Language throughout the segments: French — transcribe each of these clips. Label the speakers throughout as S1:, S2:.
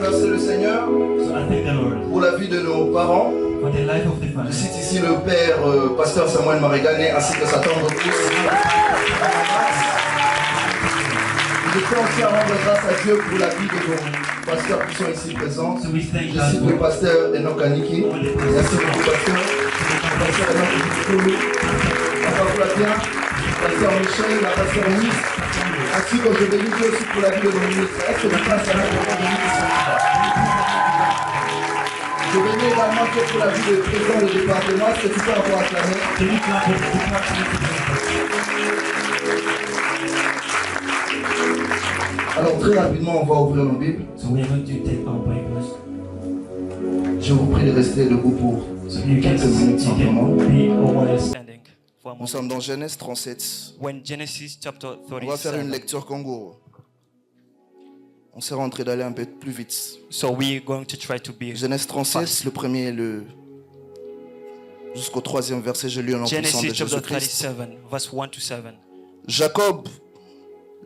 S1: remercier le Seigneur pour la vie de nos parents. Je cite ici le père pasteur Samuel Marigane ainsi que sa tendre épouse. Je tiens aussi à rendre grâce à Dieu pour la vie de nos pasteurs qui sont ici présents. Je cite le pasteur Enoch Aniki. Merci beaucoup pasteur. Pasteur Enoch Aniki. Papa Flavien, pasteur Michel, la pasteur Nice. Ainsi que je bénis Dieu aussi pour la vie de nos ministres. Est-ce que je passe à la Je bénis également Dieu pour la vie du président du département. Est-ce que tu peux encore acclamer? Alors très rapidement, on va ouvrir nos Bibles. Je vous prie de rester debout pour quelques minutes simplement. Nous sommes dans Genèse 37. On va faire une lecture kangourou. On s'est rentré d'aller un peu plus vite. Genèse 37, le premier jusqu'au 3e verset, je lis en puissant de Jésus-Christ. Jacob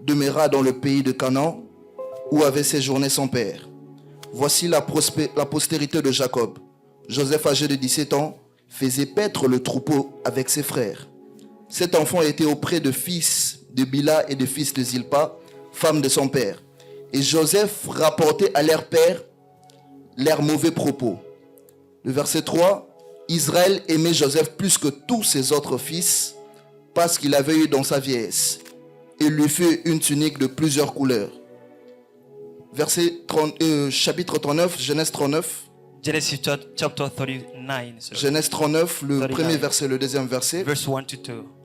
S1: demeura dans le pays de Canaan où avait séjourné son père. Voici la postérité de Jacob. Joseph, âgé de 17 ans, faisait paître le troupeau avec ses frères. Cet enfant était auprès de fils de Bila et de fils de Zilpa, femme de son père. Et Joseph rapportait à leur père leurs mauvais propos. Le verset 3, Israël aimait Joseph plus que tous ses autres fils parce qu'il avait eu dans sa vieillesse. Il lui fit une tunique de plusieurs couleurs. Chapitre 39, Genèse 39. Genèse 39, le premier verset, le deuxième verset.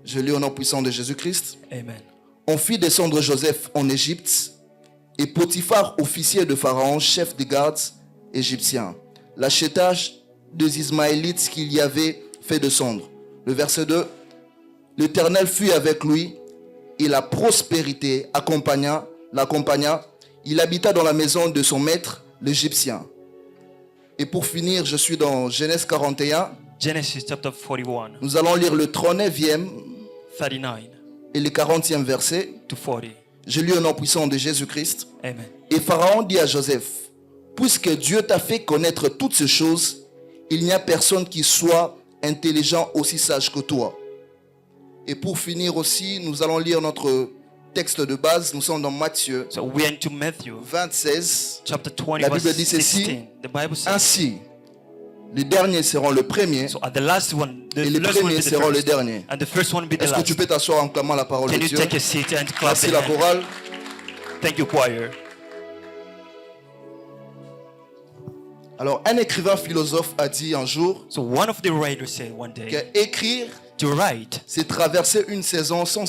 S1: Je lis au nom puissant de Jésus-Christ.
S2: Amen.
S1: On fit descendre Joseph en Égypte et Potiphar, officier de Pharaon, chef des gardes égyptiens, l'achetage des Ismaélites qu'il y avait fait descendre. Le verset 2. L'Éternel fut avec lui et la prospérité l'accompagna. Il habita dans la maison de son maître, l'Égyptien. Et pour finir, je suis dans Genèse 41.
S2: Genesis chapter 41.
S1: Nous allons lire le 39e
S2: 39
S1: et le 40e verset.
S2: to 40.
S1: Je lis au nom puissant de Jésus-Christ.
S2: Amen.
S1: Et Pharaon dit à Joseph, puisque Dieu t'a fait connaître toutes ces choses, il n'y a personne qui soit intelligent aussi sage que toi. Et pour finir aussi, nous allons lire notre texte de base. Nous sommes dans Matthieu
S2: So we are into Matthew
S1: 26.
S2: chapter 20
S1: La
S2: verse
S1: Bible dit ceci.
S2: 16. The Bible says,
S1: Ainsi, les derniers seront le premier
S2: so at the last one, the
S1: et les
S2: last one
S1: premiers
S2: will be the
S1: seront les
S2: first,
S1: derniers.
S2: and the first one will be the
S1: Est-ce que
S2: last.
S1: tu peux t'asseoir en clamant la parole
S2: Can
S1: de
S2: you
S1: Dieu?
S2: take a seat and clap
S1: Merci
S2: the
S1: la
S2: hand?
S1: chorale.
S2: Thank you, choir.
S1: Alors, un écrivain philosophe a dit un jour
S2: So one of the writers said one day,
S1: qu'écrire,
S2: to write,
S1: c'est traverser une saison sans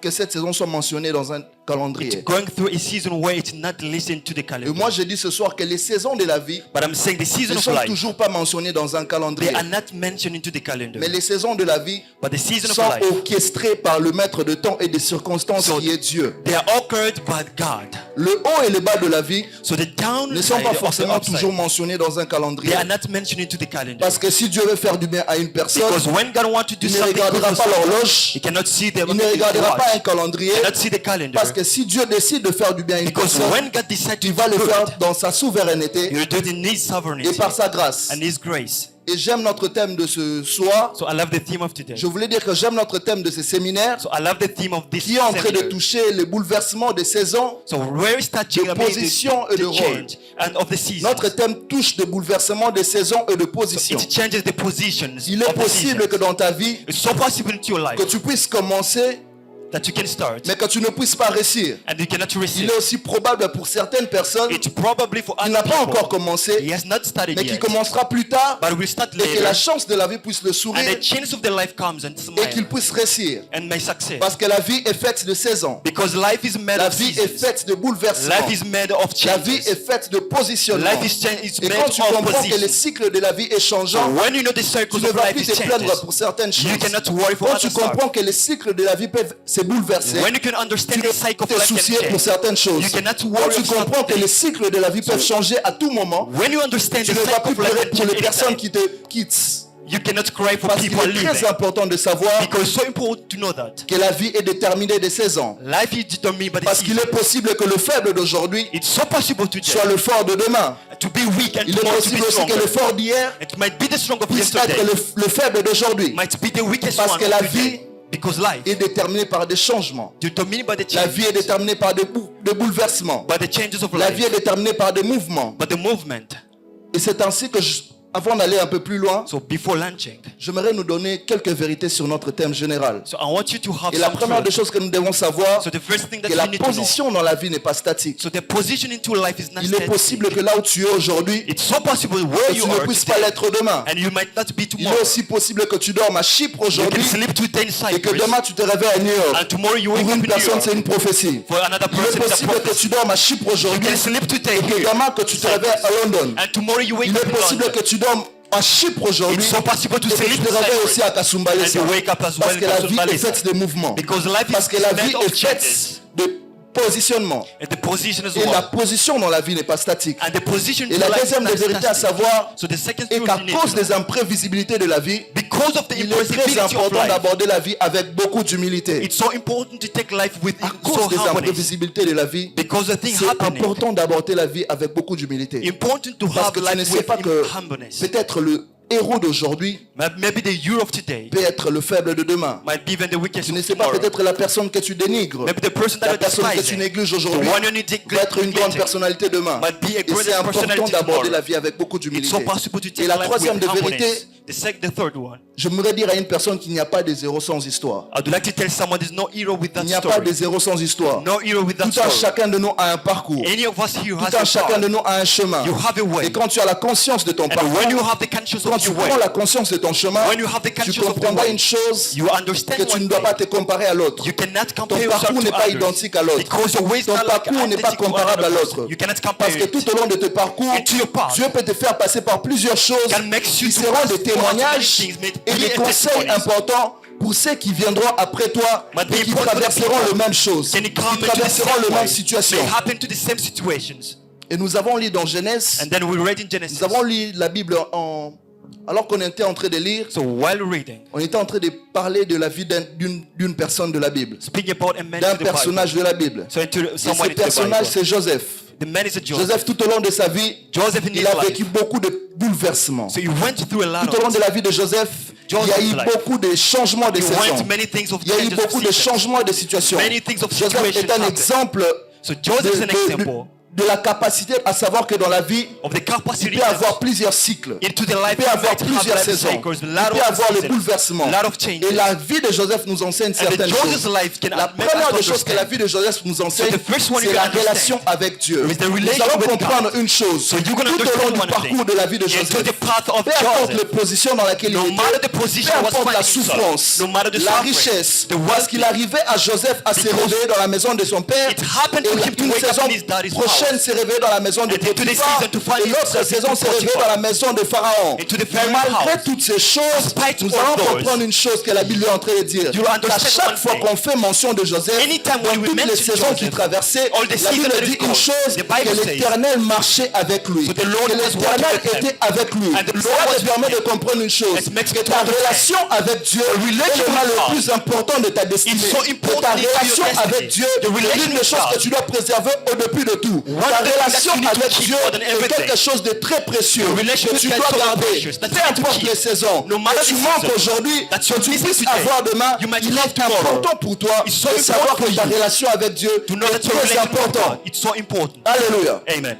S1: que cette saison soit mentionnée dans un calendrier.
S2: going through a season where it's not listened to the
S1: Et
S2: calendar.
S1: moi, je dis ce soir que les saisons de la vie
S2: But I'm saying the season
S1: ne
S2: of
S1: sont
S2: life,
S1: toujours pas mentionnées dans un
S2: they
S1: calendrier.
S2: are not mentioned into the calendar.
S1: Mais les saisons de la vie
S2: But the season of
S1: sont
S2: life,
S1: orchestrées par le maître de temps et des circonstances
S2: So-
S1: qui est Dieu.
S2: they are occurred by God.
S1: Le haut et le bas de la vie
S2: So the down
S1: ne sont pas
S2: side of the
S1: forcément
S2: upside,
S1: toujours mentionnés dans un calendrier.
S2: they are not mentioned into the calendar.
S1: Parce que si Dieu veut faire du bien à une personne,
S2: Because when God wants to do
S1: il ne
S2: something good
S1: regardera
S2: for
S1: pas
S2: someone,
S1: l'horloge,
S2: He cannot see them.
S1: il ne regardera pas un calendrier.
S2: Cannot see the calendar.
S1: Parce que si Dieu décide de faire du bien à une
S2: Because
S1: personne,
S2: when God decides to
S1: il va
S2: do
S1: le faire
S2: good,
S1: dans sa souveraineté
S2: He will do it in His
S1: et
S2: sovereignty
S1: par sa grâce.
S2: and His grace.
S1: Et j'aime notre thème de ce soir.
S2: So I love the theme of today.
S1: Je voulais dire que j'aime notre thème de ce séminaire
S2: So I love the theme of this
S1: qui est en train de
S2: seminar.
S1: toucher le bouleversement des saisons.
S2: So where is touching
S1: de
S2: about
S1: position et de
S2: the
S1: rôle.
S2: change and of the seasons.
S1: Notre thème touche de bouleversement des saisons et de position.
S2: It changes the positions.
S1: Il est
S2: of the
S1: possible
S2: seasons.
S1: que dans ta vie,
S2: It's so possible into your life
S1: que tu puisses commencer,
S2: that you can start
S1: mais que tu ne puisses pas réussir.
S2: and you cannot
S1: Il
S2: receive.
S1: est aussi probable pour certaines personnes
S2: It's probably for
S1: qui
S2: other
S1: n'a pas
S2: people.
S1: encore commencé,
S2: He has not started
S1: mais qui
S2: yet,
S1: commencera plus tard,
S2: but will start
S1: et que
S2: later.
S1: la chance de la vie puisse le
S2: And
S1: sourire
S2: the chance of the life comes and
S1: et qu'il
S2: smile
S1: puisse réussir.
S2: and may success.
S1: Parce que la vie est faite de saisons.
S2: Because life is made
S1: La
S2: of
S1: vie est
S2: seasons.
S1: faite de bouleversements.
S2: Life is made of
S1: La vie
S2: changes.
S1: est faite de positionnement.
S2: Life is
S1: Et
S2: made
S1: quand tu
S2: of
S1: comprends que le
S2: positions.
S1: cycle de la vie est
S2: So
S1: changeant,
S2: when you know the
S1: tu
S2: circles
S1: ne
S2: of
S1: vas
S2: life
S1: plus
S2: is
S1: te plaindre
S2: changes,
S1: pour certaines choses.
S2: you cannot worry for
S1: Quand tu
S2: other stuff.
S1: comprends que les cycles de la vie peuvent se bouleverser,
S2: When you can understand
S1: tu ne
S2: the cycle
S1: peux
S2: of
S1: pas te
S2: life
S1: soucier
S2: can
S1: pour
S2: change.
S1: certaines choses.
S2: You cannot
S1: Quand
S2: worry
S1: tu
S2: of
S1: comprends que
S2: something.
S1: les cycles de la vie peuvent changer à tout moment,
S2: When you understand
S1: tu
S2: the
S1: ne vas
S2: cycle
S1: plus
S2: of life
S1: pleurer
S2: can
S1: pour les
S2: change
S1: personnes
S2: anytime.
S1: qui te quittent.
S2: You cannot cry for
S1: Parce qu'il
S2: people
S1: est très
S2: leaving.
S1: important de savoir
S2: Because it's so important to know that
S1: que la vie est déterminée de 16 ans.
S2: life is determined by the
S1: Parce qu'il
S2: season.
S1: est possible que le faible d'aujourd'hui
S2: It's so possible today
S1: soit le fort de demain.
S2: to be weak and
S1: Il est
S2: tomorrow to be
S1: possible aussi que
S2: stronger.
S1: le fort d'hier
S2: It might be the strong of
S1: puisse
S2: yesterday.
S1: être le faible d'aujourd'hui.
S2: Might be the weakest
S1: Parce
S2: one
S1: que la
S2: of
S1: vie
S2: today. Because life
S1: est déterminée par des changements.
S2: determined by the
S1: La vie est
S2: changes,
S1: déterminée par des bouleversements.
S2: by the changes of
S1: La vie est
S2: life,
S1: déterminée par des mouvements.
S2: by the movement.
S1: Et c'est ainsi que, avant d'aller un peu plus loin,
S2: So before launching,
S1: j'aimerais nous donner quelques vérités sur notre thème général.
S2: so I want you to have
S1: Et la
S2: some
S1: première des
S2: truth.
S1: choses que nous devons savoir,
S2: So the first thing that
S1: que
S2: you
S1: la
S2: need to know.
S1: position dans la vie n'est pas statique.
S2: So the position into life is not
S1: Il est possible
S2: static.
S1: que là où tu es aujourd'hui,
S2: It's so possible where
S1: que
S2: you
S1: tu ne
S2: are
S1: puisses pas
S2: today,
S1: l'être demain.
S2: and you might not be
S1: Il
S2: tomorrow.
S1: est aussi possible que tu dormes à Chypre
S2: You
S1: aujourd'hui
S2: can sleep today in
S1: et que
S2: Cyprus,
S1: demain tu te réveilles à New York.
S2: and tomorrow you
S1: Pour
S2: wake up
S1: une
S2: in New
S1: personne,
S2: York.
S1: c'est une prophétie.
S2: For another
S1: Il est
S2: person, it's a
S1: possible que
S2: prophecy.
S1: tu dormes à Chypre
S2: You
S1: aujourd'hui
S2: can sleep today
S1: et que
S2: here,
S1: demain que tu te réveilles à London.
S2: and tomorrow you wake
S1: Il
S2: up
S1: est
S2: in
S1: possible
S2: London.
S1: que tu dormes à Chypre aujourd'hui
S2: It's so possible to
S1: et que tu
S2: sleep
S1: te
S2: in
S1: réveilles
S2: Cyprus,
S1: aussi à Kasumbalesa.
S2: and you wake up as well
S1: Parce
S2: in
S1: que la vie est
S2: Kasumbalesa.
S1: faite de mouvements.
S2: Because life
S1: Parce
S2: is
S1: que la vie
S2: made of
S1: est faite
S2: changes,
S1: de positionnement.
S2: and the position as
S1: Et la
S2: well.
S1: position dans la vie n'est pas statique.
S2: And the position
S1: Et
S2: to
S1: la
S2: life is
S1: deuxième
S2: not
S1: des vérités à
S2: static.
S1: savoir
S2: So the second
S1: est
S2: truth
S1: qu'à
S2: you need
S1: cause
S2: to know,
S1: des imprévisibilités de la vie,
S2: because of the
S1: il est très
S2: impossibility of
S1: important
S2: life,
S1: d'aborder la vie avec beaucoup d'humilité.
S2: it's so important to take life with
S1: À
S2: so
S1: cause des
S2: humbleness.
S1: imprévisibilités de la vie,
S2: Because the thing
S1: c'est
S2: happening,
S1: important d'aborder la vie avec beaucoup d'humilité.
S2: important to
S1: Parce
S2: have
S1: que tu ne
S2: life
S1: sais
S2: with
S1: pas que
S2: humbleness.
S1: peut-être le héros d'aujourd'hui
S2: Maybe the you of today
S1: peut être le faible de demain.
S2: might be even the weakest
S1: Tu ne
S2: of
S1: sais pas
S2: tomorrow.
S1: peut-être la personne que tu dénigres,
S2: Maybe the person that
S1: la
S2: you're
S1: personne que tu
S2: despising,
S1: négliges
S2: the
S1: aujourd'hui
S2: one you need to
S1: peut être une grande
S2: neglect,
S1: personnalité demain.
S2: might be a
S1: Et
S2: great
S1: c'est important
S2: personality
S1: d'aborder
S2: tomorrow.
S1: la vie avec beaucoup
S2: It's
S1: d'humilité.
S2: so possible to take
S1: Et la
S2: life
S1: troisième
S2: with
S1: de
S2: humbleness.
S1: vérité,
S2: The third one,
S1: j'aimerais dire à une personne qu'il n'y a pas des héros sans histoire.
S2: I'd like to tell someone there's no hero with that
S1: Il n'y a pas
S2: story.
S1: des héros sans histoire.
S2: No hero with that
S1: Tout un
S2: story.
S1: chacun de nous a un parcours.
S2: Any of us here has
S1: Tout un
S2: a
S1: chacun de
S2: path.
S1: nous a un chemin.
S2: You have a way.
S1: Et quand tu as la conscience de ton
S2: And
S1: parcours,
S2: when you have the conscience
S1: quand
S2: of
S1: tu
S2: your way,
S1: prends la conscience de ton chemin,
S2: when you have the
S1: tu
S2: conscience of the
S1: comprendras
S2: way,
S1: une chose,
S2: you understand
S1: que tu ne
S2: one
S1: dois pas
S2: thing.
S1: te comparer à l'autre.
S2: You cannot
S1: Ton
S2: compare yourself
S1: parcours
S2: to
S1: n'est pas
S2: others.
S1: identique à l'autre.
S2: Because your way is
S1: Ton
S2: not like
S1: parcours n'est pas
S2: identical to
S1: comparable à
S2: another
S1: l'autre.
S2: person. You cannot compare
S1: Parce que
S2: it.
S1: tout au long de tes parcours,
S2: Into your path.
S1: Dieu peut te faire passer par plusieurs choses
S2: Can make you
S1: qui
S2: to
S1: seront
S2: pass
S1: des
S2: through
S1: témoignages
S2: many things, may
S1: et
S2: be
S1: des
S2: a
S1: conseils
S2: testimonies.
S1: importants pour ceux qui viendront après toi
S2: But the
S1: et qui
S2: important
S1: traverseront
S2: people
S1: les mêmes choses,
S2: can
S1: qui
S2: come into the
S1: traverseront
S2: same
S1: les mêmes
S2: way.
S1: situations.
S2: They happen to the same situations.
S1: Et nous avons lu dans Genèse,
S2: And then we read in Genesis.
S1: nous avons lu la Bible alors qu'on était en train de lire,
S2: So while reading,
S1: on était en train de parler de la vie d'une personne de la Bible,
S2: speaking about a man
S1: d'un
S2: in the Bible.
S1: personnage de la Bible.
S2: So into
S1: Et
S2: someone
S1: ce
S2: in the
S1: personnage,
S2: Bible.
S1: c'est Joseph.
S2: The man is a Joseph.
S1: Joseph, tout au long de sa vie,
S2: Joseph in
S1: il
S2: his
S1: a
S2: life.
S1: vécu beaucoup de bouleversements.
S2: So he went through a lot
S1: Tout au long
S2: of
S1: de la vie de Joseph, il y a eu
S2: life.
S1: beaucoup de changements de
S2: He went
S1: saison.
S2: many things of
S1: Il y a eu
S2: changes of
S1: beaucoup de
S2: seasons.
S1: changements et de situations.
S2: Many things of
S1: Joseph
S2: situations
S1: est un
S2: happened.
S1: exemple
S2: So Joseph is an example
S1: de la capacité à savoir que dans la vie,
S2: of the
S1: il
S2: capacity
S1: peut avoir plusieurs cycles.
S2: into the life
S1: Il peut avoir
S2: you might have
S1: plusieurs
S2: life
S1: saisons.
S2: cycles,
S1: Il
S2: a lot
S1: peut
S2: of
S1: avoir les
S2: seasons,
S1: bouleversements.
S2: a lot of changes.
S1: Et la vie de Joseph nous enseigne
S2: And the
S1: certaines
S2: Joseph's
S1: choses.
S2: life can
S1: La
S2: make
S1: première
S2: us
S1: des choses que la
S2: understand.
S1: vie de Joseph nous enseigne,
S2: So the first one
S1: c'est
S2: you
S1: la
S2: understand
S1: relation avec Dieu.
S2: is the
S1: Nous
S2: relation
S1: allons
S2: with
S1: comprendre
S2: God.
S1: une chose.
S2: So you're
S1: Tout
S2: gonna
S1: au long
S2: understand
S1: du
S2: one
S1: parcours
S2: thing.
S1: de la vie de
S2: Into
S1: Joseph,
S2: the path of
S1: peu importe
S2: Joseph.
S1: les positions dans lesquelles
S2: No
S1: il
S2: matter
S1: était,
S2: the position
S1: peu
S2: he was
S1: importe la
S2: finding himself,
S1: souffrance,
S2: no matter the
S1: la
S2: suffering,
S1: richesse,
S2: the
S1: parce qu'il
S2: wealth,
S1: arrivait à Joseph à se
S2: because
S1: réveiller dans la maison de son père,
S2: it happened to
S1: et
S2: him to
S1: une
S2: wake up
S1: saison
S2: in his daddy's
S1: prochaine
S2: house.
S1: s'est réveillé dans la maison de
S2: And into the
S1: Potiphar,
S2: season to find
S1: et l'autre
S2: himself
S1: saison
S2: in
S1: s'est réveillé
S2: Potiphar.
S1: dans la maison de Pharaon.
S2: Into the
S1: Mais
S2: Pharaoh
S1: malgré
S2: house.
S1: toutes ces choses,
S2: Despite
S1: nous
S2: all
S1: allons
S2: those,
S1: comprendre une chose que la Bible est en train de dire.
S2: you
S1: À
S2: understand
S1: chaque
S2: one
S1: fois
S2: thing.
S1: qu'on fait mention de Joseph,
S2: Anytime
S1: dans
S2: when we
S1: toutes les
S2: mention
S1: saisons qu'il
S2: Joseph,
S1: traversait,
S2: all the
S1: la
S2: seasons
S1: Bible
S2: that
S1: dit
S2: he
S1: une
S2: goes,
S1: chose,
S2: the Bible
S1: que
S2: says,
S1: l'Éternel marchait avec lui.
S2: So the Lord
S1: Que
S2: was
S1: l'Éternel
S2: walking with him.
S1: était avec lui.
S2: And the Lord
S1: Cela
S2: was
S1: te permet
S2: with
S1: de comprendre une chose,
S2: It makes
S1: que
S2: you
S1: ta
S2: understand.
S1: relation avec Dieu est
S2: relation
S1: le mal
S2: with
S1: le
S2: God
S1: plus important de ta destinée.
S2: is so
S1: Que
S2: important
S1: ta
S2: to your
S1: relation
S2: destiny.
S1: avec Dieu
S2: The
S1: est
S2: relation
S1: l'une des
S2: with
S1: choses
S2: God.
S1: que tu dois préserver au-dessus de tout.
S2: One
S1: Ta
S2: thing that
S1: relation
S2: you need to
S1: avec
S2: keep
S1: Dieu
S2: more than
S1: est
S2: everything.
S1: quelque chose de très précieux
S2: The relation
S1: que
S2: with
S1: tu
S2: God
S1: dois
S2: is so
S1: garder.
S2: precious that
S1: Peu
S2: you need to
S1: importe
S2: keep.
S1: les saisons,
S2: No matter
S1: que tu
S2: the
S1: manques
S2: season
S1: aujourd'hui,
S2: that
S1: que
S2: you
S1: tu
S2: miss
S1: puisses
S2: today,
S1: avoir demain,
S2: you might
S1: il
S2: have
S1: est
S2: tomorrow.
S1: important pour toi
S2: It's so
S1: de savoir
S2: important
S1: que
S2: for
S1: ta
S2: you
S1: relation avec Dieu
S2: to know
S1: est
S2: that your
S1: très
S2: relation with
S1: important.
S2: God, it's so important.
S1: Alléluia.
S2: Amen.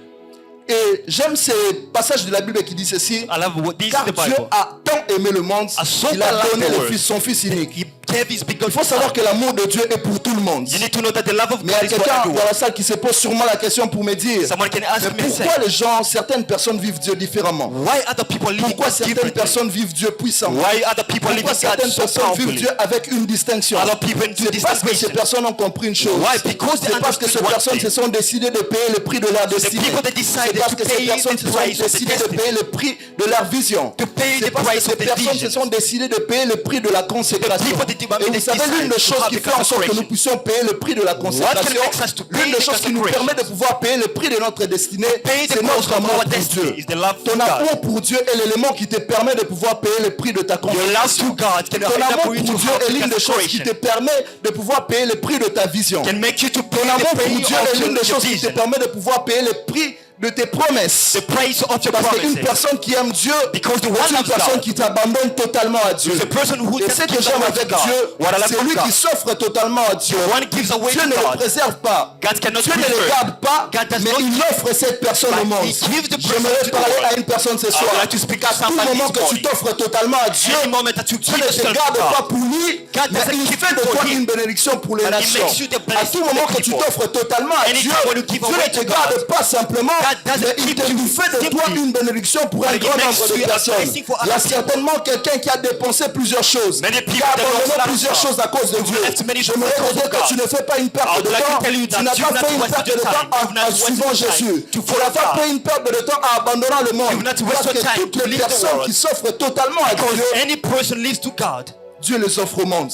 S1: Et j'aime ces passages de la Bible qui disent ceci.
S2: I love what this
S1: Car
S2: is the
S1: Dieu
S2: Bible.
S1: a tant aimé le monde
S2: so
S1: qu'il a
S2: loved
S1: donné
S2: the
S1: le
S2: world.
S1: Fils, son Fils unique.
S2: He gave his begotten
S1: Il faut savoir
S2: Son.
S1: que l'amour de Dieu est pour tout le monde.
S2: You need to know that the love of
S1: Mais il y
S2: God
S1: a
S2: is for
S1: quelqu'un
S2: everyone.
S1: dans la salle qui se pose sûrement la question pour me dire,
S2: Someone can ask
S1: mais
S2: me,
S1: pourquoi
S2: say,
S1: les gens, certaines personnes vivent Dieu différemment?
S2: why other people living
S1: Pourquoi
S2: God
S1: certaines
S2: differently?
S1: personnes vivent Dieu puissamment?
S2: Why other people living
S1: Pourquoi
S2: God
S1: certaines
S2: so
S1: personnes vivent
S2: powerfully?
S1: Dieu avec une distinction?
S2: Other people into
S1: C'est parce que ces
S2: distinction.
S1: personnes ont compris une chose.
S2: Why? Because they
S1: C'est parce que ces
S2: understood one
S1: personnes
S2: thing.
S1: se sont décidées de payer le prix de leur
S2: The
S1: destinée.
S2: people that
S1: C'est
S2: decided
S1: parce
S2: to
S1: que ces
S2: pay
S1: personnes
S2: the
S1: se sont
S2: price of the
S1: décidées de
S2: destiny.
S1: payer le prix de leur vision.
S2: To pay
S1: C'est
S2: the
S1: parce que
S2: price
S1: ces
S2: of the
S1: personnes se
S2: vision.
S1: sont décidées de payer le prix de la
S2: The
S1: consécration.
S2: people that
S1: Et vous savez, l'une des choses qui fait en sorte que nous puissions payer le prix de la consécration, l'une des choses qui nous permet de pouvoir payer le prix de notre destinée, c'est notre amour pour Dieu. Ton amour pour Dieu est l'élément qui te permet de pouvoir payer le prix de ta consécration. Ton amour pour Dieu est l'une des choses qui te permet de pouvoir payer le prix de ta vision. Ton amour pour Dieu est l'une des choses qui te permet de pouvoir payer le prix de tes promesses. Parce qu'une personne qui aime Dieu, c'est une personne qui t'abandonne totalement à Dieu. Et ce que j'aime avec Dieu, c'est lui qui s'offre totalement à Dieu. Dieu ne le préserve pas. Dieu ne le garde pas, mais il offre cette personne au monde. J'aimerais parler à une personne ce soir. À tout moment que tu t'offres totalement à Dieu, Dieu ne te garde pas pour lui, mais il fait de toi une bénédiction pour les nations. À tout moment que tu t'offres totalement à Dieu, Dieu ne te garde pas simplement, mais il fait de toi une bénédiction pour un grand nombre de personnes. Il y a certainement quelqu'un qui a dépensé plusieurs choses, qui a abandonné plusieurs choses à cause de Dieu. J'aimerais te dire que tu ne fais pas une perte de temps, tu n'as pas fait une perte de temps en suivant Jésus. Tu n'as pas fait une perte de temps en abandonnant le monde. Parce que toutes les personnes qui s'offrent totalement à Dieu, Dieu les offre au monde.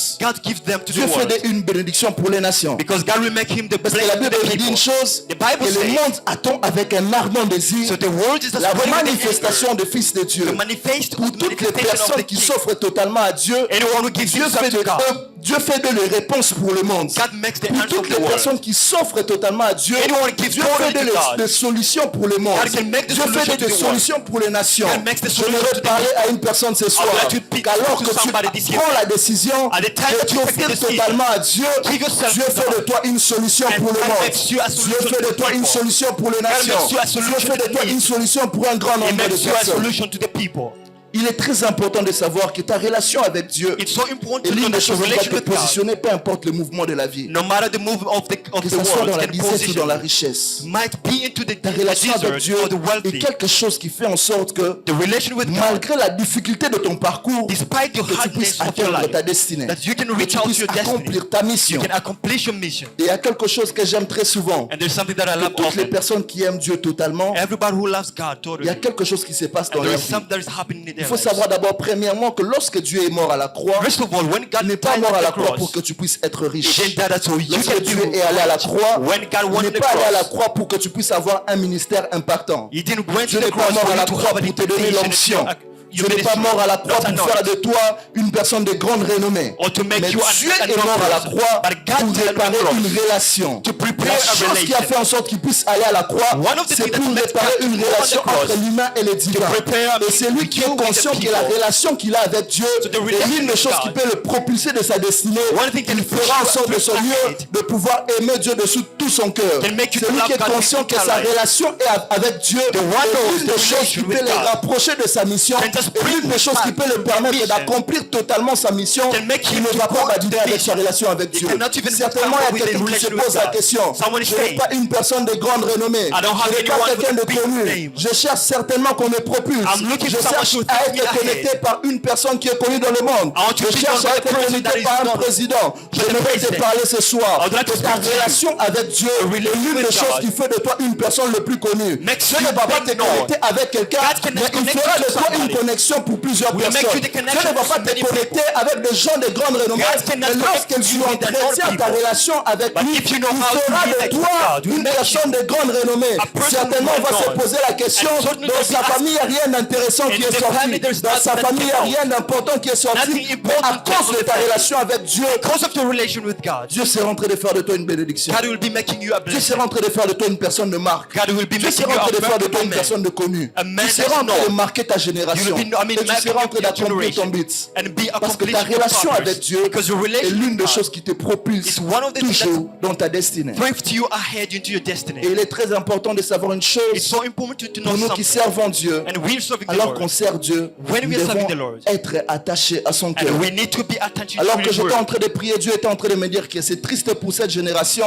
S1: Dieu fait une bénédiction pour les nations. Parce que la Bible dit une chose, que le monde attend avec un ardent désir la manifestation du Fils de Dieu. Pour toutes les personnes qui s'offrent totalement à Dieu, Dieu fait de les réponses pour le monde. Pour toutes les personnes qui s'offrent totalement à Dieu, Dieu fait des solutions pour le monde. Dieu fait des solutions pour les nations. Je voudrais parler à une personne ce soir, qu'alors que tu prends la décision de t'offrir totalement à Dieu, Dieu fait de toi une solution pour le monde. Dieu fait de toi une solution pour les nations. Dieu fait de toi une solution pour un grand nombre de personnes. Il est très important de savoir que ta relation avec Dieu est l'une des choses qui va te positionner, peu importe le mouvement de la vie. Que ce soit dans la disette ou dans la richesse. Ta relation avec Dieu est quelque chose qui fait en sorte que, malgré la difficulté de ton parcours, que tu puisses atteindre ta destinée, que tu puisses accomplir ta mission. Et il y a quelque chose que j'aime très souvent, que toutes les personnes qui aiment Dieu totalement, il y a quelque chose qui se passe dans leur vie. Il faut savoir d'abord, premièrement, que lorsque Dieu est mort à la croix, il n'est pas mort à la croix pour que tu puisses être riche. Lorsque Dieu est allé à la croix, il n'est pas allé à la croix pour que tu puisses avoir un ministère impactant. Dieu n'est pas mort à la croix pour te donner l'onction. Dieu n'est pas mort à la croix pour faire de toi une personne de grande renommée. Mais Dieu est mort à la croix pour réparer une relation. La chose qui a fait en sorte qu'il puisse aller à la croix, c'est pour réparer une relation entre l'humain et le divin. Et c'est lui qui est conscient que la relation qu'il a avec Dieu est l'une des choses qui peut le propulser de sa destinée. Il fera en sorte de ce lieu de pouvoir aimer Dieu de tout son cœur. C'est lui qui est conscient que sa relation avec Dieu est l'une des choses qui peut le rapprocher de sa mission. Et l'une des choses qui peut le permettre d'accomplir totalement sa mission, il ne va pas badiner avec sa relation avec Dieu. Certainement, il y a quelqu'un qui se pose la question. Je n'ai pas une personne de grande renommée. Je n'ai pas quelqu'un de connu. Je cherche certainement qu'on me propulse. Je cherche à être connecté par une personne qui est connue dans le monde. Je cherche à être connecté par un président. J'aimerais te parler ce soir que ta relation avec Dieu est l'une des choses qui fait de toi une personne le plus connue. Dieu ne va pas te connecter avec quelqu'un, mais il fera de toi une connexion pour plusieurs personnes. Dieu ne va pas te connecter avec des gens de grande renommée, mais lorsque tu entretiens ta relation avec lui, il fera de toi une personne de grande renommée. Certainement, on va se poser la question, dans sa famille, il n'y a rien d'intéressant qui est sorti. Dans sa famille, il n'y a rien d'important qui est sorti. Mais à cause de ta relation avec Dieu, Dieu s'est rentré de faire de toi une bénédiction. Dieu s'est rentré de faire de toi une personne de marque. Dieu s'est rentré de faire de toi une personne de connue. Dieu s'est rentré de marquer ta génération. Et tu s'est rentré d'accomplir ton but. Parce que ta relation avec Dieu est l'une des choses qui te propulse toujours dans ta destinée. Et il est très important de savoir une chose. Pour nous qui servons Dieu, alors qu'on sert Dieu, nous devons être attachés à son cœur. Alors que j'étais en train de prier, Dieu était en train de me dire que c'est triste pour cette génération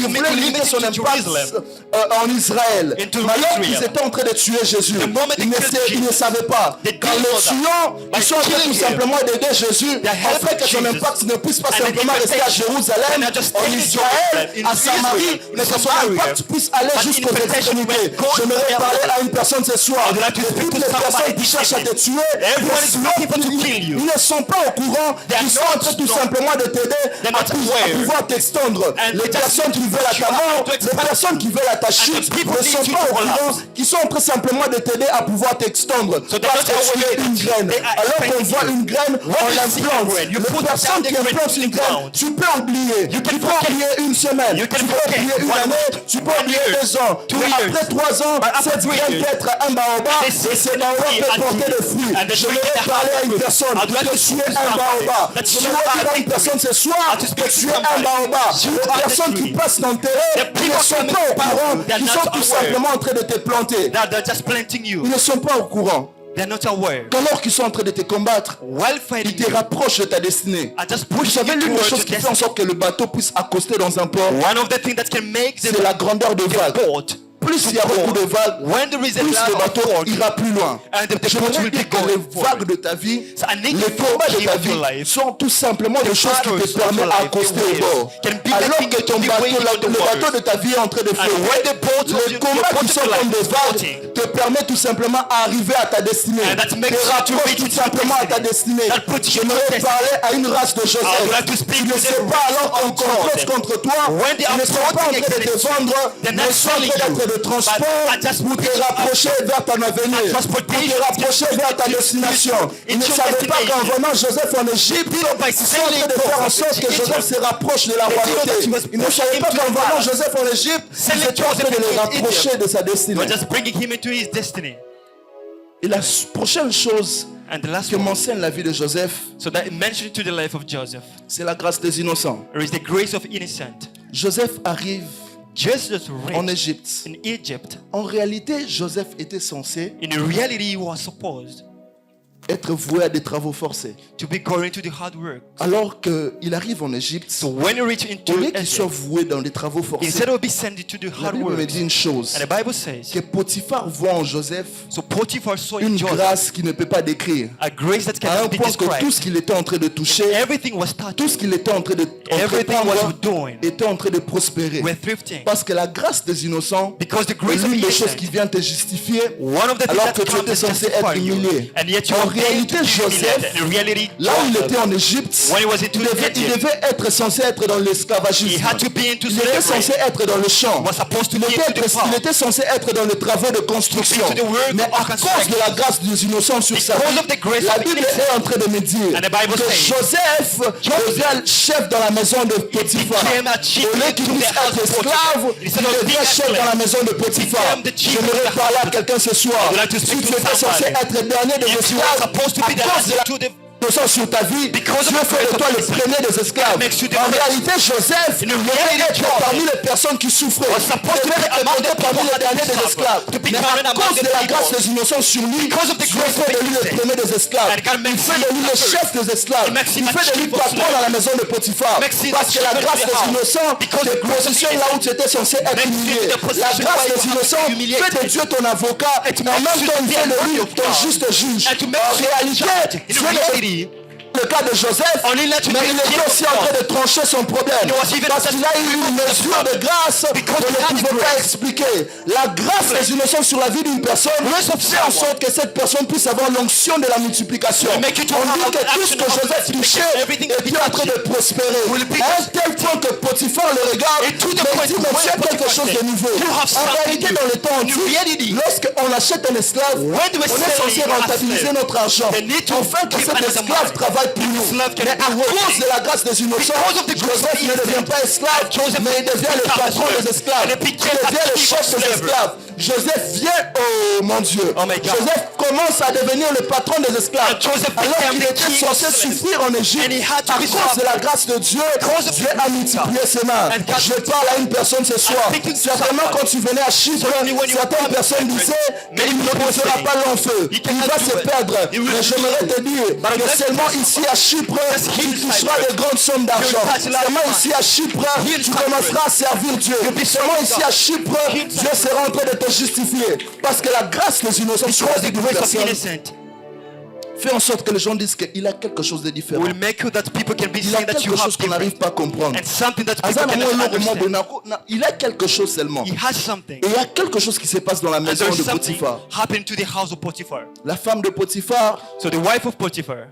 S1: il
S2: make
S1: voulait
S2: to
S1: limiter
S2: limit
S1: son
S2: it to
S1: impact
S2: Jerusalem.
S1: en Israël.
S2: Into
S1: Mais alors
S2: Israel.
S1: qu'ils étaient en train de tuer Jésus,
S2: The moment
S1: ils
S2: they killed
S1: ne savaient pas.
S2: they
S1: Qu'en
S2: didn't
S1: le
S2: know that.
S1: tuant,
S2: By
S1: ils sont en train tout simplement d'aider Jésus afin que son impact ne puisse pas simplement rester à Jérusalem, en Israël, à Samarie, mais que son impact puisse aller jusqu'aux extrémités. J'aimerais parler à une personne ce soir. Et toutes les personnes qui cherchent à te tuer, ils ne sont pas au courant, ils sont en train tout simplement de t'aider à pouvoir t'extendre. Les personnes qui veulent à ta mort, les personnes qui veulent à ta chute, ne sont pas au courant, qui sont en train simplement de t'aider à pouvoir t'extendre. Parce que tu es une graine. Alors qu'on voit une graine, on l'implante. Les personnes qui implantent une graine, tu peux oublier. Tu peux oublier une semaine, tu peux oublier une année, tu peux oublier 2 ans. Mais après 3 ans, cette graine peut être un baobab et ce baobab peut porter des fruits. Je voudrais parler à une personne que tu es un baobab. Je voudrais dire à une personne ce soir que tu es un baobab. Les personnes qui passent dans le terrain, ils ne sont pas au courant, ils sont tout simplement en train de te planter.
S2: They're just planting you.
S1: Ils ne sont pas au courant.
S2: They're not aware.
S1: Qu'alors qu'ils sont en train de te combattre,
S2: While
S1: ils
S2: fighting
S1: te
S2: you,
S1: rapprochent de ta destinée.
S2: I just
S1: Vous
S2: push
S1: savez,
S2: you
S1: l'une des
S2: towards
S1: choses
S2: your
S1: qui fait en
S2: destiny.
S1: sorte que le bateau puisse accoster dans un port,
S2: One of the things that can make
S1: c'est
S2: the
S1: la grandeur de vague.
S2: boat
S1: Plus il y a beaucoup de vagues,
S2: when there is a
S1: plus
S2: lot
S1: le
S2: of
S1: bateau
S2: fog,
S1: ira plus loin.
S2: and the boat
S1: J'aimerais
S2: will be
S1: dire que les
S2: going forward.
S1: vagues de ta vie,
S2: So I need
S1: les
S2: to
S1: combats de
S2: forgive
S1: ta
S2: of your
S1: vie
S2: life.
S1: sont tout simplement des choses qui te
S2: battles
S1: permettent
S2: of your
S1: à
S2: life,
S1: accoster
S2: the
S1: au
S2: waves,
S1: bord.
S2: can be
S1: Alors
S2: letting
S1: que
S2: you
S1: ton
S2: be
S1: bateau,
S2: waiting on the
S1: le bateau
S2: waters.
S1: de ta vie est en train de
S2: And
S1: flotter,
S2: when the boat of
S1: les
S2: your
S1: combats
S2: boat
S1: qui
S2: of
S1: sont
S2: your life
S1: comme des
S2: is
S1: vagues
S2: floating,
S1: te permettent tout simplement à arriver à ta destinée.
S2: And that
S1: Te
S2: makes you to
S1: rapproche
S2: reach
S1: tout
S2: your
S1: simplement à ta destinée.
S2: That puts you to
S1: J'aimerais
S2: destiny.
S1: parler à une race de
S2: I would
S1: Joseph.
S2: like to speak
S1: Tu ne
S2: to
S1: sais
S2: the
S1: pas alors qu'on
S2: race of
S1: complot
S2: Joseph.
S1: contre toi,
S2: When they
S1: ils
S2: are
S1: ne sont pas en train
S2: plotting
S1: de te
S2: against you,
S1: vendre,
S2: they're
S1: mais
S2: not
S1: ils sont en
S2: selling
S1: train
S2: you,
S1: d'être de transport
S2: but I just
S1: pour
S2: put
S1: te
S2: you up
S1: rapprocher vers ton avenir, pour te rapprocher vers ta destination. Ils ne savaient pas qu'en venant Joseph en Égypte, ils sont en train de faire en sorte que Joseph se rapproche de la royauté. Ils ne savaient pas qu'en venant Joseph en Égypte, ils étaient en train de le rapprocher de sa destinée.
S2: We're just bringing him into his destiny.
S1: Et la prochaine chose
S2: And the last
S1: que
S2: one,
S1: m'enseigne la vie de Joseph,
S2: so that mentioned to the life of Joseph,
S1: c'est la grâce des innocents.
S2: there is the grace of innocent.
S1: Joseph arrive
S2: Jesus
S1: en
S2: reigns
S1: Égypte.
S2: in Egypt.
S1: En réalité, Joseph était censé
S2: In reality, he was supposed
S1: être voué à des travaux forcés.
S2: to be going to the hard work.
S1: Alors qu'il arrive en Égypte,
S2: So when he reached into
S1: au lieu qu'il soit
S2: Egypt,
S1: voué dans des travaux forcés,
S2: instead of being sent to the
S1: la
S2: hard
S1: Bible me
S2: work,
S1: dit une chose,
S2: and the Bible says,
S1: que Potiphar voit en Joseph
S2: so Potiphar saw in
S1: une
S2: Joseph
S1: grâce qu'il ne peut pas décrire.
S2: a grace that
S1: À un
S2: cannot be
S1: point que tout
S2: described.
S1: ce qu'il était en train de toucher,
S2: Everything was
S1: tout
S2: touched.
S1: ce qu'il était en train de
S2: Everything was
S1: entreprendre
S2: doing.
S1: était en train de prospérer.
S2: We're thrifting.
S1: Parce que la grâce des innocents
S2: Because the
S1: est
S2: grace of
S1: l'une des
S2: innocent,
S1: choses qui vient te justifier
S2: one of the things
S1: alors
S2: that
S1: que tu
S2: comes
S1: étais
S2: to
S1: censé être
S2: justify you,
S1: humilié.
S2: and yet you
S1: En
S2: are made
S1: réalité,
S2: to be
S1: Joseph,
S2: humiliated. In reality,
S1: là où il
S2: Joseph,
S1: était en Égypte,
S2: when he was into
S1: il
S2: Egypt,
S1: devait être censé être dans
S2: he
S1: l'esclavagisme.
S2: had to be into
S1: Il était censé
S2: slavery.
S1: être dans le champ.
S2: Was supposed to
S1: Il
S2: be
S1: était,
S2: into the farm.
S1: il était censé être dans les travaux de construction.
S2: To be to the work
S1: Mais
S2: of
S1: à cause de la grâce des innocents sur sa
S2: Because
S1: vie,
S2: of the grace
S1: la
S2: of
S1: Bible
S2: innocence.
S1: est en train de me dire
S2: And the Bible
S1: que
S2: says,
S1: Joseph devient chef dans la maison de Potiphar.
S2: became a chief
S1: Au lieu qu'il
S2: into
S1: puisse
S2: the house
S1: être
S2: of
S1: esclave,
S2: Potiphar.
S1: il
S2: Instead of being
S1: devient
S2: a
S1: chef dans la
S2: slave,
S1: maison de Potiphar.
S2: became the chief
S1: J'aimerais
S2: of the
S1: parler à
S2: house.
S1: quelqu'un ce soir.
S2: I would like to
S1: Si
S2: speak
S1: tu
S2: to
S1: étais censé
S2: somebody.
S1: être le dernier des
S2: If you are
S1: esclaves,
S2: supposed to
S1: à
S2: be the
S1: cause de la
S2: last to the
S1: sur ta vie,
S2: Because of
S1: Dieu
S2: the
S1: fait de
S2: grace
S1: toi
S2: of
S1: le
S2: innocence.
S1: premier des esclaves.
S2: Makes you the
S1: En
S2: first.
S1: réalité, Joseph
S2: In
S1: devait
S2: reality,
S1: être
S2: Joseph
S1: parmi les personnes qui souffraient.
S2: was supposed to
S1: Devait
S2: be
S1: être
S2: among the
S1: compté parmi
S2: people
S1: les
S2: that
S1: derniers des
S2: suffered.
S1: esclaves.
S2: To be
S1: Mais
S2: counted
S1: à
S2: among
S1: cause
S2: the
S1: de la
S2: people.
S1: grâce des innocents sur lui,
S2: Because of the
S1: Dieu
S2: grace
S1: fait
S2: of
S1: de lui le
S2: innocence.
S1: premier des esclaves.
S2: And God makes
S1: Il fait de lui
S2: him
S1: le
S2: the
S1: chef des esclaves.
S2: He makes him
S1: Il
S2: a
S1: fait de lui
S2: chief of
S1: patron
S2: slaves.
S1: dans la maison de Potiphar.
S2: Makes him
S1: Parce
S2: a
S1: que la
S2: chief of
S1: grâce
S2: the
S1: des
S2: house.
S1: innocents
S2: Because
S1: te
S2: the grace of
S1: positionne là où tu étais censé être
S2: Makes you
S1: humilié.
S2: the
S1: La
S2: position
S1: grâce
S2: where
S1: des
S2: you have
S1: innocents
S2: to be humiliated.
S1: fait de Dieu ton avocat et en même
S2: makes you
S1: temps il
S2: to be
S1: fait de
S2: a
S1: lui
S2: God of
S1: ton
S2: God.
S1: juste juge.
S2: And to make
S1: En
S2: you
S1: réalité,
S2: judge. In
S1: Dieu ne
S2: reality,
S1: le cas de Joseph,
S2: Only let you
S1: mais
S2: be
S1: il était aussi en train de trancher son problème
S2: He was even
S1: parce qu'il a eu une mesure de grâce qu'on ne pouvait pas expliquer. La grâce des innocents sur la vie d'une personne fait en sorte que cette personne puisse avoir l'onction de la multiplication. On dit que tout ce que Joseph touchait était en train de prospérer. À un tel point que Potiphar le regarde et dit mais tu as quelque chose de nouveau. En réalité, dans le temps antique, lorsqu'on achète un esclave, on est censé rentabiliser notre argent afin que cet esclave travaille pour nous. Mais à cause de la grâce des innocents, Joseph ne devient pas esclave, mais il devient le patron des esclaves. Il devient le chef des esclaves. Joseph vient, oh mon Dieu, Joseph commence à devenir le patron des esclaves. Alors qu'il était censé souffrir en Égypte, à cause de la grâce de Dieu, Dieu a multiplié ses mains. Je parle à une personne ce soir. Certainement quand tu venais à Chypre, certaines personnes disaient qu'il ne posera pas long feu. Il va se perdre. Mais j'aimerais te dire que seulement ici à Chypre, tu toucheras de grandes sommes d'argent. Seulement ici à Chypre, tu commenceras à servir Dieu. Seulement ici à Chypre, Dieu sera en train de te justifier. Parce que la grâce des innocents sur la vie d'une personne Fais en sorte que les gens disent qu'il a quelque chose de différent.
S2: will make you that people can be
S1: Il a
S2: saying that you
S1: quelque chose
S2: have
S1: qu'on n'arrive
S2: different.
S1: pas à comprendre.
S2: And something that people
S1: Aza na
S2: cannot
S1: mwa eloko mwa
S2: understand.
S1: boye, il a quelque chose seulement.
S2: He has something.
S1: Et il y a quelque chose qui se passe dans la
S2: And
S1: maison
S2: there's
S1: de
S2: something
S1: Potiphar.
S2: happened to the house of Potiphar.
S1: La femme de Potiphar
S2: So the wife of Potiphar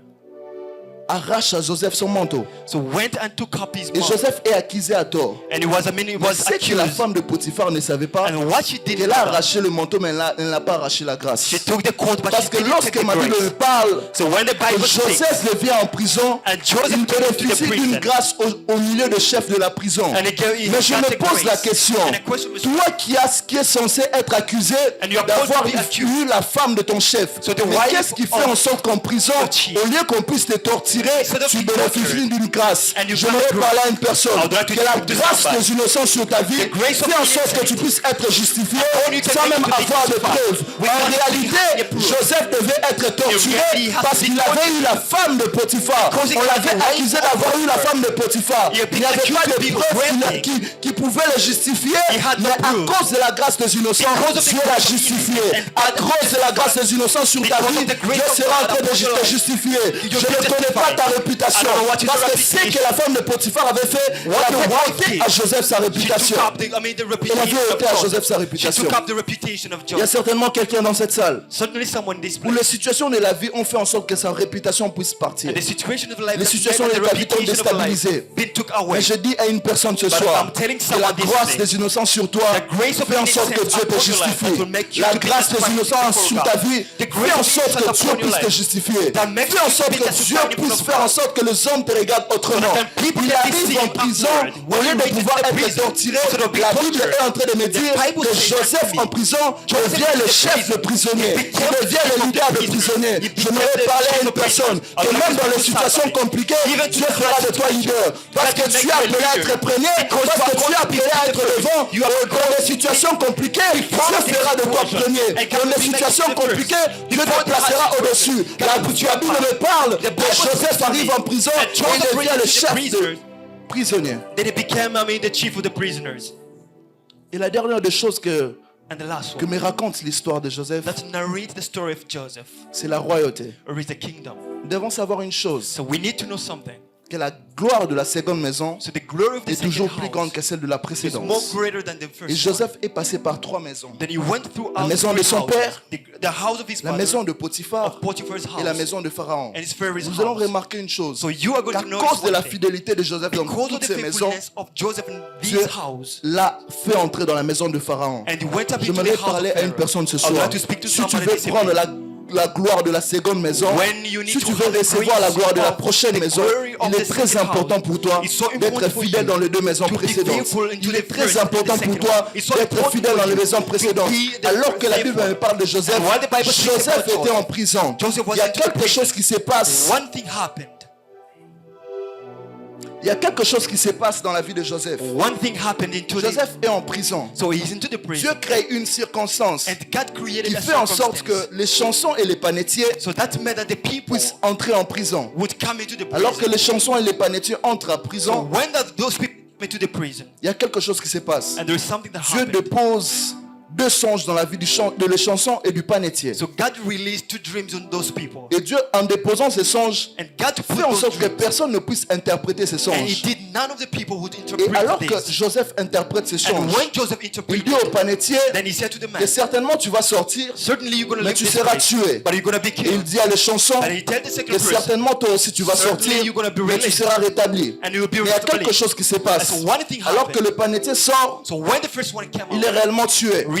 S1: arrache à Joseph son manteau.
S2: so went and took up his
S1: Et
S2: mouth.
S1: Joseph est accusé à tort.
S2: And he was
S1: Mais c'est que la
S2: accused.
S1: femme de Potiphar ne savait pas
S2: And what she did
S1: qu'elle a arraché le manteau, mais elle n'a pas arraché la grâce.
S2: she took the coat, but
S1: Parce
S2: she
S1: que
S2: didn't
S1: lorsque
S2: take the
S1: ma Bible me
S2: grace.
S1: parle
S2: So when the
S1: que
S2: Bible speaks,
S1: Joseph devient en prison,
S2: and Joseph
S1: il
S2: came to the
S1: bénéficie d'une
S2: prison,
S1: grâce au milieu de chef de la prison.
S2: and he
S1: Mais je
S2: got
S1: me
S2: the
S1: pose la
S2: grace.
S1: question,
S2: And the question was,
S1: toi qui es censé être accusé
S2: And you are
S1: d'avoir
S2: supposed to be accused.
S1: eu la femme de ton chef,
S2: So the
S1: mais
S2: wife
S1: qu'est-ce qui fait
S2: of
S1: en sorte qu'en prison,
S2: the chief,
S1: au lieu qu'on puisse te torturer,
S2: instead of
S1: tu
S2: being
S1: bénéficies
S2: tortured,
S1: d'une grâce?
S2: and you
S1: J'aimerais
S2: got
S1: parler à une personne,
S2: I would like to
S1: que la
S2: speak to
S1: grâce
S2: somebody.
S1: des innocents sur ta vie
S2: The grace of
S1: fait en sorte que
S2: innocence.
S1: tu puisses être justifié
S2: And you can
S1: sans
S2: make
S1: même
S2: to be
S1: avoir de
S2: justified.
S1: preuves. En
S2: Without
S1: réalité,
S2: any proof.
S1: Joseph devait être torturé
S2: really has
S1: parce qu'il
S2: been
S1: avait eu la femme de Potiphar.
S2: Because he
S1: On
S2: got
S1: l'avait
S2: the
S1: accusé
S2: wife of
S1: d'avoir eu la
S2: Potiphar.
S1: femme de Potiphar.
S2: He had
S1: Il
S2: been
S1: n'y avait pas
S2: accused
S1: de
S2: of
S1: preuves
S2: being raping.
S1: qui pouvaient le justifier,
S2: He had no
S1: mais à
S2: proof.
S1: cause de la grâce des innocents,
S2: Because of the
S1: Dieu l'a
S2: grace of
S1: justifié.
S2: innocence.
S1: À cause de la grâce des innocents sur ta
S2: Because
S1: vie,
S2: of the grace
S1: Dieu
S2: of
S1: sera en
S2: God
S1: train de
S2: upon your
S1: te
S2: life.
S1: justifier.
S2: You'll
S1: Je
S2: be
S1: ne connais pas
S2: justified.
S1: ta réputation,
S2: I don't know what is
S1: parce
S2: your
S1: que c'est
S2: reputation.
S1: que la femme de Potiphar avait fait, elle
S2: What the
S1: avait
S2: wife
S1: ôté
S2: did.
S1: à Joseph sa
S2: She
S1: réputation.
S2: took up the reputation
S1: Elle avait ôté à
S2: of
S1: Joseph sa
S2: Joseph. She
S1: réputation.
S2: took up the reputation of
S1: Il y a
S2: Joseph.
S1: certainement quelqu'un dans cette salle
S2: Certainly someone in this
S1: où les
S2: place.
S1: situations de la vie ont fait en sorte que sa réputation puisse partir.
S2: And the situation of life
S1: Les
S2: has
S1: situations
S2: made
S1: de
S2: the
S1: ta vie t'ont
S2: reputation of life
S1: déstabilisé.
S2: been took
S1: Mais
S2: away.
S1: je dis à une personne ce
S2: But
S1: soir
S2: I'm telling
S1: que la
S2: someone this
S1: grâce
S2: day,
S1: des innocents sur toi
S2: the grace of
S1: fait en sorte que
S2: innocence
S1: Dieu te
S2: upon your life
S1: justifie.
S2: will make you
S1: La
S2: to be
S1: grâce des
S2: justified
S1: innocents
S2: before
S1: sur
S2: God.
S1: ta vie
S2: The grace
S1: fait en
S2: of
S1: sorte que
S2: innocence
S1: Dieu
S2: upon your
S1: puisse te
S2: life
S1: justifier.
S2: that makes
S1: Fais en
S2: you
S1: sorte
S2: to be
S1: que
S2: justified
S1: Dieu
S2: in front
S1: puisse
S2: of
S1: faire
S2: God.
S1: en sorte que les hommes te regardent autrement.
S2: So that people
S1: Il
S2: can be
S1: arrive
S2: seen
S1: en prison,
S2: outward.
S1: au
S2: When
S1: lieu
S2: you
S1: de
S2: reach
S1: pouvoir
S2: the
S1: être
S2: prison,
S1: torturé,
S2: instead of being
S1: la Bible
S2: tortured,
S1: est en train de me
S2: the
S1: dire
S2: Bible
S1: que
S2: says
S1: Joseph
S2: that to me.
S1: en prison
S2: Joseph
S1: devient le
S2: is
S1: chef
S2: prison.
S1: de prisonniers.
S2: He
S1: Il
S2: became
S1: devient
S2: the
S1: le leader de
S2: prisoner.
S1: prisonniers.
S2: He became
S1: J'aimerais
S2: the
S1: parler à
S2: chief
S1: une
S2: of
S1: personne
S2: prisoners.
S1: que
S2: I would like
S1: même
S2: to
S1: dans les
S2: speak to
S1: situations
S2: somebody.
S1: compliquées,
S2: Even to
S1: Dieu fera de toi leader. Parce que
S2: That
S1: tu
S2: make
S1: as
S2: you a
S1: appelé à
S2: leader.
S1: être premier,
S2: Because
S1: parce que
S2: you
S1: tu
S2: are
S1: as appelé à être devant.
S2: You are
S1: Dans les situations compliquées, Dieu fera de toi premier. Dans les situations compliquées, Dieu te placera au-dessus. La Bible me parle que Joseph arrive en prison et il devient le chef de prisonniers.
S2: Then he became, the chief of the prisoners.
S1: Et la dernière des choses que
S2: And the last
S1: me
S2: one
S1: raconte l'histoire de Joseph,
S2: that narrates the story of Joseph,
S1: c'est la royauté.
S2: or is the kingdom.
S1: Nous devons savoir une chose,
S2: So we need to know something.
S1: que la gloire de la seconde maison
S2: So the glory of the
S1: est
S2: second
S1: toujours plus grande
S2: house
S1: que celle de la
S2: is more
S1: précédente.
S2: greater than the
S1: Et
S2: first
S1: Joseph
S2: one.
S1: est passé par 3 maisons.
S2: Then he went through
S1: La maison de son père,
S2: the house of his
S1: La
S2: father,
S1: maison de Potiphar
S2: of Potiphar's
S1: et la
S2: house,
S1: maison de Pharaon.
S2: and his Pharaoh's
S1: Nous allons
S2: house.
S1: remarquer une chose.
S2: So you are going
S1: Qu'à
S2: to notice
S1: cause de la
S2: one thing.
S1: fidélité de Joseph dans
S2: Because of
S1: toutes
S2: the
S1: ces maisons,
S2: faithfulness of Joseph in
S1: Dieu
S2: this house,
S1: l'a fait entrer dans la maison de Pharaon.
S2: and he went up into the
S1: J'aimerais
S2: house of
S1: parler à une
S2: Pharaoh.
S1: personne ce
S2: I would
S1: soir.
S2: like to speak to
S1: Si tu
S2: somebody
S1: veux
S2: this
S1: prendre
S2: evening.
S1: la gloire de la seconde maison,
S2: When you need
S1: si
S2: to
S1: tu veux
S2: have the
S1: recevoir la
S2: grace
S1: gloire de la
S2: of
S1: prochaine
S2: the
S1: maison,
S2: glory of
S1: il est
S2: the
S1: très
S2: second
S1: important
S2: house.
S1: pour toi
S2: It's so important
S1: d'être
S2: for
S1: fidèle
S2: you
S1: dans les deux maisons
S2: to be
S1: précédentes.
S2: faithful into
S1: Il est
S2: the
S1: très
S2: first and
S1: important
S2: the
S1: pour
S2: second
S1: toi
S2: one. It's so
S1: d'être
S2: important
S1: fidèle
S2: for
S1: dans les
S2: you
S1: maisons
S2: to
S1: précédentes.
S2: be the
S1: Alors que la Bible
S2: faithful.
S1: me parle de Joseph,
S2: And while the Bible speaks
S1: Joseph
S2: about
S1: était
S2: Joseph,
S1: en prison.
S2: Joseph was
S1: Il y a
S2: into the
S1: quelque
S2: prison.
S1: chose qui se passe.
S2: One thing happened.
S1: Il y a quelque chose qui se passe dans la vie de Joseph.
S2: One thing happened into the...
S1: Joseph est en prison.
S2: So he's into the prison.
S1: Dieu crée une circonstance
S2: And God created
S1: qui
S2: a
S1: fait en sorte que
S2: circumstance.
S1: les chansons et les panettiers
S2: So that meant that the people
S1: puissent entrer en prison.
S2: would come into the prison.
S1: Alors que les chansons et les panettiers entrent à
S2: So
S1: prison,
S2: when those people come into the prison,
S1: il y a quelque chose qui se passe.
S2: and there's something that
S1: Dieu
S2: happened.
S1: dépose 2 songes dans la vie de les chansons et du panettier.
S2: So God released 2 dreams on those people.
S1: Et Dieu, en déposant ces songes,
S2: And God put
S1: fait en
S2: those
S1: sorte que
S2: dreams.
S1: personne ne puisse interpréter ces
S2: And he
S1: songes.
S2: did none of the people would
S1: Et
S2: interpret
S1: alors que
S2: this.
S1: Joseph interprète ces
S2: And
S1: songes,
S2: when Joseph
S1: il
S2: interpreted
S1: dit au panettier
S2: then he said to the man,
S1: que certainement tu vas sortir,
S2: certainly you're going to
S1: mais
S2: leave
S1: tu
S2: this
S1: seras
S2: place,
S1: tué.
S2: but you're going to be
S1: Et il
S2: killed.
S1: dit à les chansons
S2: And he tell the second
S1: que
S2: person,
S1: certainement toi aussi tu vas
S2: Certainly
S1: sortir,
S2: you're gonna be
S1: mais tu
S2: released.
S1: seras rétabli.
S2: And you will be
S1: Mais il y a quelque
S2: reestablished.
S1: chose qui se passe.
S2: So one thing
S1: Alors que
S2: happened.
S1: le panettier sort,
S2: So when the first one came
S1: il est
S2: out,
S1: réellement tué.
S2: really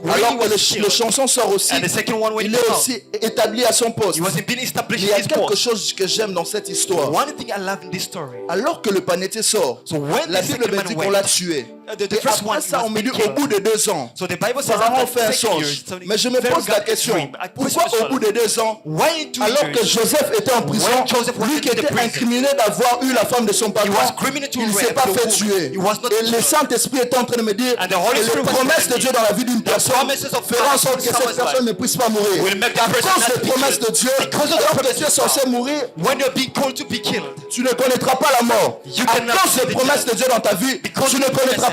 S1: Alors que
S2: was
S1: le
S2: killed.
S1: chanson sort aussi,
S2: And the second one when
S1: il
S2: he
S1: est
S2: came out,
S1: aussi établi à son poste.
S2: he wasn't being established
S1: Il y a
S2: in his
S1: quelque
S2: post.
S1: chose que j'aime dans cette histoire.
S2: One thing I love in this story,
S1: Alors que le panettier sort,
S2: so when
S1: la
S2: the
S1: Bible
S2: second
S1: me
S2: man
S1: dit
S2: went,
S1: qu'on l'a tué.
S2: the
S1: Et
S2: first
S1: après
S2: one
S1: ça,
S2: was
S1: on me dit
S2: killed.
S1: au bout de 2 ans,
S2: So the Bible says
S1: Pharaon
S2: that
S1: fait un
S2: second year,
S1: songe.
S2: so
S1: Mais je me
S2: Pharaoh
S1: pose la
S2: got a
S1: question,
S2: dream. I
S1: pourquoi
S2: question
S1: au bout de 2 ans,
S2: why in 2
S1: alors que
S2: years,
S1: Joseph était en prison,
S2: when Joseph was
S1: lui
S2: in
S1: qui
S2: the
S1: était
S2: prison,
S1: incriminé d'avoir eu la femme de son
S2: he
S1: patron,
S2: was criminal to
S1: il ne
S2: rape
S1: s'est pas
S2: the
S1: fait
S2: woman.
S1: tuer.
S2: He was not
S1: Et le
S2: killed.
S1: Saint-Esprit est en train de me dire
S2: And the Holy
S1: que les
S2: Spirit was
S1: promesses de
S2: telling
S1: Dieu dans la vie d'une personne
S2: promises of
S1: feront en
S2: God
S1: sorte que
S2: in
S1: cette
S2: someone's
S1: personne
S2: life
S1: ne puisse pas mourir.
S2: will make
S1: À
S2: that person
S1: cause
S2: not
S1: des
S2: be
S1: promesses
S2: killed.
S1: de Dieu,
S2: Because of the
S1: alors que
S2: promises
S1: tu es
S2: of
S1: censé
S2: God.
S1: mourir,
S2: when you're being called to be killed,
S1: tu ne connaîtras pas la mort.
S2: You
S1: À
S2: cannot
S1: cause
S2: see
S1: des
S2: the
S1: promesses
S2: death.
S1: de Dieu dans ta vie,
S2: Because
S1: tu
S2: of
S1: ne
S2: the
S1: connaîtras
S2: promises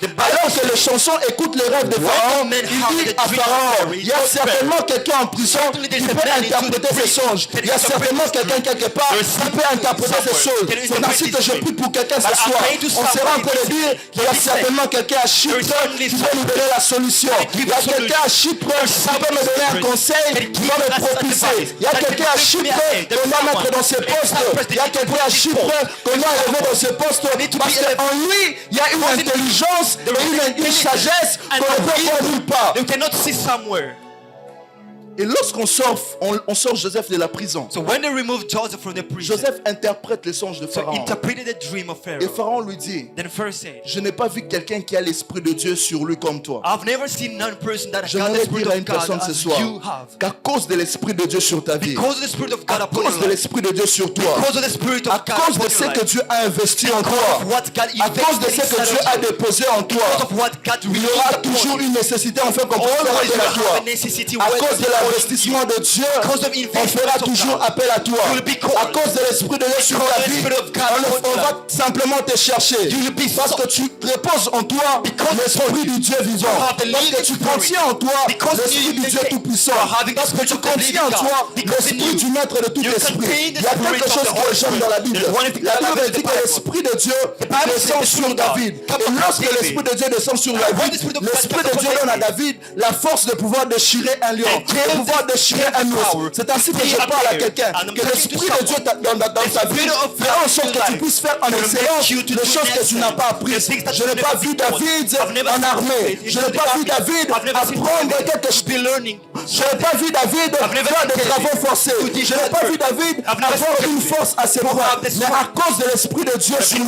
S2: The Bible
S1: alors que les chansons écoute les rêves de Pharaon, il dit à Pharaon, il y a certainement quelqu'un en prison qui peut interpréter ces songes. Il y a certainement quelqu'un quelque part qui peut interpréter ces choses. C'est ainsi que je prie pour quelqu'un ce soir. On sera en train de dire qu'il y a certainement quelqu'un à Chypre qui va nous donner la solution. Il y a quelqu'un à Chypre qui peut me donner un conseil, qui va me propulser. Il y a quelqu'un à Chypre qu'on doit mettre dans ce poste. Il y a quelqu'un à Chypre qu'on doit élever dans ce poste. Parce qu'en lui, il y a une intelligence et une sagesse qu'on ne peut voir nulle part.
S2: You cannot see somewhere.
S1: Et lorsqu'on sort, on sort Joseph de la prison.
S2: So when they removed Joseph from the prison,
S1: Joseph interprète les songes de
S2: so
S1: Pharaon.
S2: interpreted the dream of
S1: Et
S2: Pharaoh.
S1: Pharaon lui dit,
S2: Then Pharaoh said,
S1: je n'ai pas vu quelqu'un qui a l'esprit de Dieu sur lui comme toi.
S2: I've never seen none person that got the
S1: J'aimerais
S2: spirit
S1: dire à
S2: of
S1: une
S2: God
S1: personne ce
S2: as
S1: soir
S2: you have.
S1: qu'à cause de l'esprit de Dieu sur ta vie,
S2: Because of the spirit of God
S1: à
S2: upon
S1: cause
S2: your
S1: de
S2: life,
S1: l'esprit de Dieu sur toi,
S2: because of the spirit
S1: à
S2: of God
S1: cause de
S2: upon
S1: ce
S2: your
S1: que
S2: life,
S1: Dieu a investi en
S2: because
S1: toi,
S2: of what God
S1: à cause de
S2: invested
S1: ce que Dieu
S2: inside
S1: a
S2: of you,
S1: déposé en toi,
S2: because of what God
S1: il y
S2: released
S1: aura
S2: upon
S1: toujours
S2: you.
S1: une nécessité en fait qu'on peut faire
S2: Always you
S1: appel à
S2: have
S1: toi.
S2: a necessity
S1: À
S2: when
S1: cause de l'investissement de Dieu, on fera toujours appel à toi. À cause de l'esprit de Dieu sur ta vie, on va simplement te chercher. Parce que tu reposes en toi l'esprit du Dieu vivant. Parce que tu contiens en toi l'esprit du Dieu tout-puissant. Parce que tu contiens en toi l'esprit du maître de tout esprit. Il y a quelque chose que j'aime dans la Bible. La Bible dit que l'esprit de Dieu descend sur David. Et lorsque l'esprit de Dieu descend sur David, l'esprit de Dieu donne à David la force de pouvoir déchirer un lion, de pouvoir déchirer un ours. C'est ainsi que je parle à quelqu'un, que l'esprit de Dieu dans ta vie fera en sorte que tu puisses faire en excellence les choses que tu n'as pas apprises. Je n'ai pas vu David en armée. Je n'ai pas vu David apprendre quelque chose. Je n'ai pas vu David faire des travaux forcés. Je n'ai pas vu David avoir une force à ses bras. Mais à cause de l'esprit de Dieu sur lui,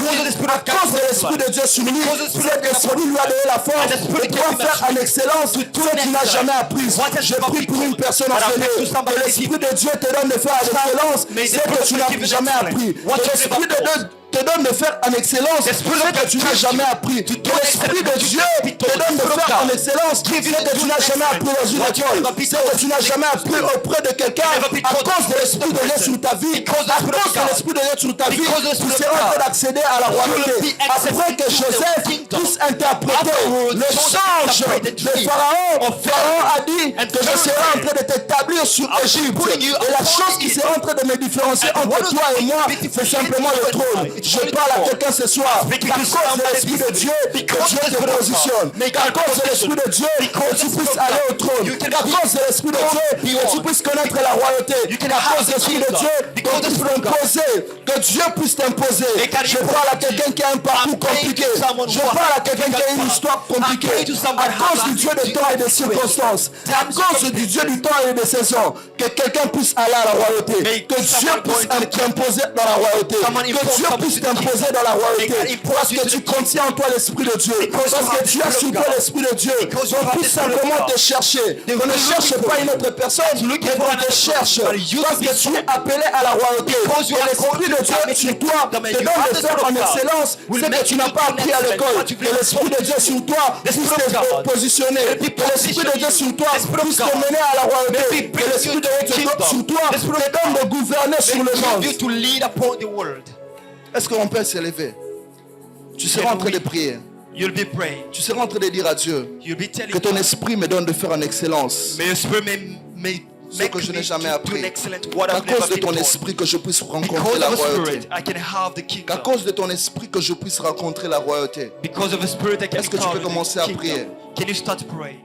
S1: à cause de l'esprit de Dieu sur lui, cet esprit lui a donné la force de pouvoir faire en excellence tout ce que tu n'as jamais appris. Je prie pour une personne enseignée. Que l'esprit de Dieu te donne de faire en excellence ce que tu n'as jamais appris. Que l'esprit de Dieu te donne de faire en excellence ce que tu n'as jamais appris. Que l'esprit de Dieu te donne de faire en excellence ce que tu n'as jamais appris dans une école, ce que tu n'as jamais appris auprès de quelqu'un. À cause de l'esprit de Dieu sur ta vie, à cause de l'esprit de Dieu sur ta vie, tu seras en train d'accéder à la royauté. Après que Joseph puisse interpréter le songe de Pharaon, Pharaon a dit que je serai en train de t'établir sur Égypte. Et la chose qui sera en train de me différencier entre toi et moi, c'est simplement le trône. Je parle à quelqu'un ce soir, qu'à cause de l'esprit de Dieu, que Dieu te positionne. Qu'à cause de l'esprit de Dieu, que tu puisses aller au trône. Qu'à cause de l'esprit de Dieu, que tu puisses connaître la royauté. Qu'à cause de l'esprit de Dieu, que tu puisses t'imposer. Que Dieu puisse t'imposer. Je parle à quelqu'un qui a un parcours compliqué. Je parle à quelqu'un qui a une histoire compliquée. À cause du Dieu de temps et de circonstances. À cause du Dieu du temps et des saisons. Que quelqu'un puisse aller à la royauté. Que Dieu puisse t'imposer dans la royauté. Que Dieu puisse t'imposer dans la royauté. Parce que tu contiens en toi l'esprit de Dieu. Parce que tu as sur toi l'esprit de Dieu. On puisse simplement te chercher. On ne cherche pas une autre personne, mais on te cherche. Parce que tu es appelé à la royauté. Et l'esprit de Dieu sur toi te donne de faire en excellence ce que tu n'as pas appris à l'école. Que l'esprit de Dieu sur toi puisse te positionner. Que l'esprit de Dieu sur toi puisse te mener à la royauté. Que l'esprit de Dieu sur toi te donne de gouverner sur le monde. Est-ce qu'on peut s'élever? Tu seras en train de prier.
S2: You'll be praying.
S1: Tu seras en train de dire à Dieu
S2: You'll be telling
S1: que ton
S2: God,
S1: esprit me donne de faire en excellence
S2: may your spirit may
S1: ce
S2: make
S1: que je
S2: me
S1: n'ai jamais
S2: to do
S1: appris.
S2: an excellent what
S1: Qu'à
S2: I've never
S1: cause de
S2: been
S1: ton
S2: taught.
S1: esprit que je puisse rencontrer
S2: Because
S1: la
S2: of a
S1: royauté.
S2: spirit, I can have the
S1: Qu'à
S2: kingdom.
S1: cause de ton esprit que je puisse rencontrer la royauté.
S2: Because of a spirit, I can
S1: Est-ce que tu
S2: have
S1: peux
S2: the
S1: commencer à prier?
S2: kingdom. Can you start praying?